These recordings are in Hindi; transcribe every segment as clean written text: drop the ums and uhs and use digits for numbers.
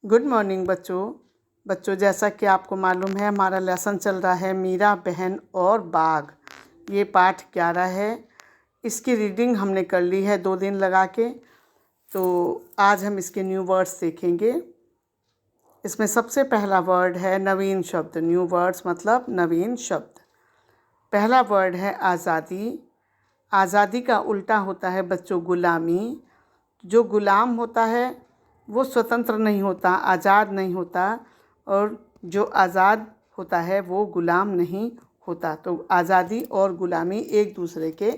गुड मॉर्निंग बच्चों जैसा कि आपको मालूम है हमारा लेसन चल रहा है मीरा बहन और बाघ। ये पाठ 11 है। इसकी रीडिंग हमने कर ली है 2 दिन लगा के। तो आज हम इसके न्यू वर्ड्स देखेंगे। इसमें सबसे पहला वर्ड है नवीन शब्द। न्यू वर्ड्स मतलब नवीन शब्द। पहला वर्ड है आज़ादी। आज़ादी का उल्टा होता है बच्चों गुलामी। जो गुलाम होता है वो स्वतंत्र नहीं होता, आज़ाद नहीं होता, और जो आज़ाद होता है वो गुलाम नहीं होता। तो आज़ादी और गुलामी एक दूसरे के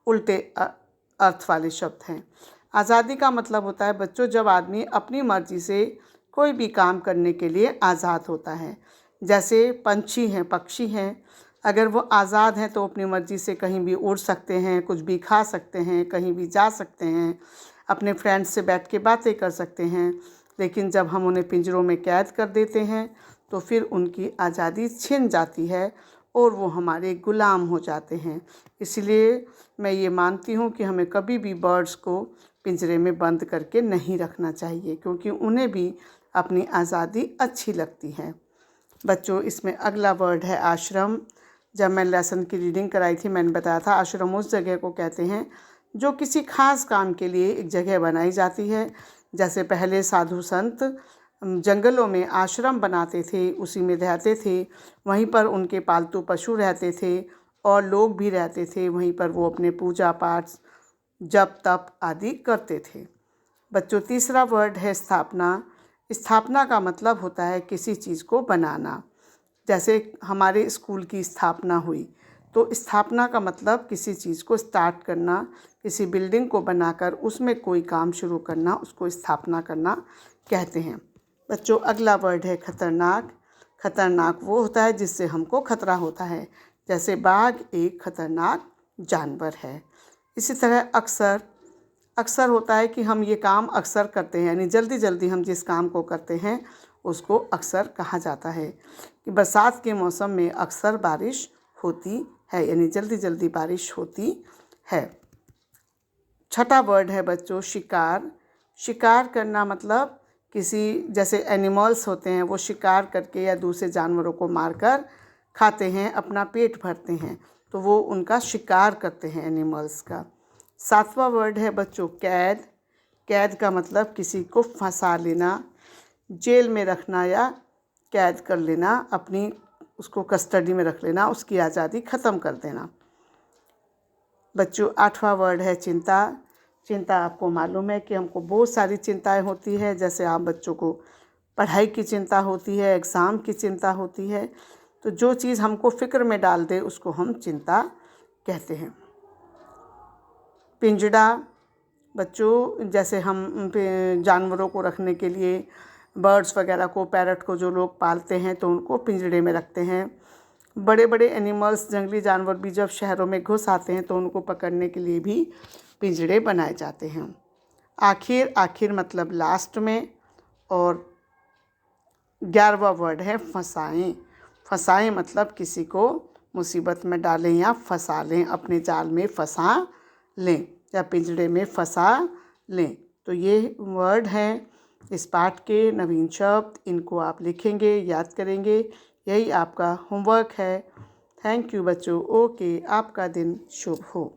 उल्टे अर्थ वाले शब्द हैं। आज़ादी का मतलब होता है बच्चों जब आदमी अपनी मर्ज़ी से कोई भी काम करने के लिए आज़ाद होता है। जैसे पंछी हैं, पक्षी हैं, अगर वो आज़ाद हैं तो अपनी मर्ज़ी से कहीं भी उड़ सकते हैं, कुछ भी खा सकते हैं, कहीं भी जा सकते हैं, अपने फ्रेंड्स से बैठ के बातें कर सकते हैं। लेकिन जब हम उन्हें पिंजरों में कैद कर देते हैं तो फिर उनकी आज़ादी छिन जाती है और वो हमारे गुलाम हो जाते हैं। इसलिए मैं ये मानती हूँ कि हमें कभी भी बर्ड्स को पिंजरे में बंद करके नहीं रखना चाहिए, क्योंकि उन्हें भी अपनी आज़ादी अच्छी लगती है। बच्चों इसमें अगला वर्ड है आश्रम। जब मैं लेसन की रीडिंग कराई थी मैंने बताया था आश्रम उस जगह को कहते हैं जो किसी खास काम के लिए एक जगह बनाई जाती है। जैसे पहले साधु संत जंगलों में आश्रम बनाते थे, उसी में रहते थे, वहीं पर उनके पालतू पशु रहते थे और लोग भी रहते थे। वहीं पर वो अपने पूजा पाठ, जप तप आदि करते थे। बच्चों तीसरा वर्ड है स्थापना। स्थापना का मतलब होता है किसी चीज़ को बनाना। जैसे हमारे स्कूल की स्थापना हुई, तो स्थापना का मतलब किसी चीज़ को स्टार्ट करना, किसी बिल्डिंग को बनाकर उसमें कोई काम शुरू करना, उसको स्थापना करना कहते हैं। बच्चों अगला वर्ड है खतरनाक। खतरनाक वो होता है जिससे हमको खतरा होता है। जैसे बाघ एक खतरनाक जानवर है। इसी तरह अक्सर अक्सर होता है कि हम ये काम अक्सर करते हैं, यानी जल्दी जल्दी हम जिस काम को करते हैं उसको अक्सर कहा जाता है। कि बरसात के मौसम में अक्सर बारिश होती है, यानी जल्दी जल्दी बारिश होती है। छठा वर्ड है बच्चों शिकार। शिकार करना मतलब किसी, जैसे एनिमल्स होते हैं वो शिकार करके या दूसरे जानवरों को मारकर खाते हैं, अपना पेट भरते हैं, तो वो उनका शिकार करते हैं एनिमल्स का। सातवां वर्ड है बच्चों कैद। कैद का मतलब किसी को फंसा लेना, जेल में रखना या कैद कर लेना, अपनी उसको कस्टडी में रख लेना, उसकी आज़ादी ख़त्म कर देना। बच्चों आठवां वर्ड है चिंता। चिंता आपको मालूम है कि हमको बहुत सारी चिंताएं होती है। जैसे आप बच्चों को पढ़ाई की चिंता होती है, एग्ज़ाम की चिंता होती है, तो जो चीज़ हमको फ़िक्र में डाल दे उसको हम चिंता कहते हैं। पिंजड़ा बच्चों जैसे हम जानवरों को रखने के लिए बर्ड्स वगैरह को, पैरट को जो लोग पालते हैं तो उनको पिंजड़े में रखते हैं। बड़े बड़े एनिमल्स, जंगली जानवर भी जब शहरों में घुस आते हैं तो उनको पकड़ने के लिए भी पिंजड़े बनाए जाते हैं। आखिर, आखिर मतलब लास्ट में। और 11वां वर्ड है फंसाएं। फंसाएं मतलब किसी को मुसीबत में डालें या फंसा लें, अपने जाल में फंसा लें या पिंजड़े में फंसा लें। तो ये वर्ड हैं इस पाठ के नवीन शब्द। इनको आप लिखेंगे, याद करेंगे, यही आपका होमवर्क है। थैंक यू बच्चों। ओके, आपका दिन शुभ हो।